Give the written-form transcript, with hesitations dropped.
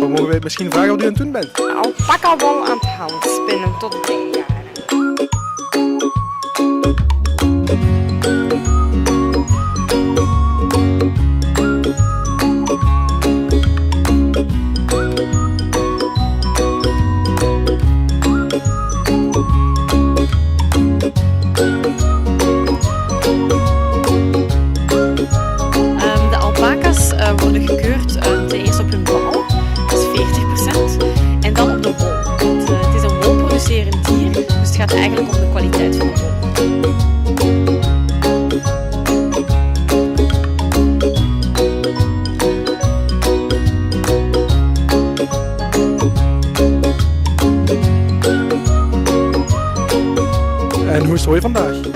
Mogen wij misschien vragen wat u aan het doen bent? Alpaca-wol aan het handspinnen tot 3 jaar. De alpaca's worden gekeurd ten eerste op hun blauw, dat is 40%, en dan op de wol. Want het is een wolproducerend dier, dus het gaat eigenlijk om de kwaliteit van de wol. En hoe is het hooi vandaag?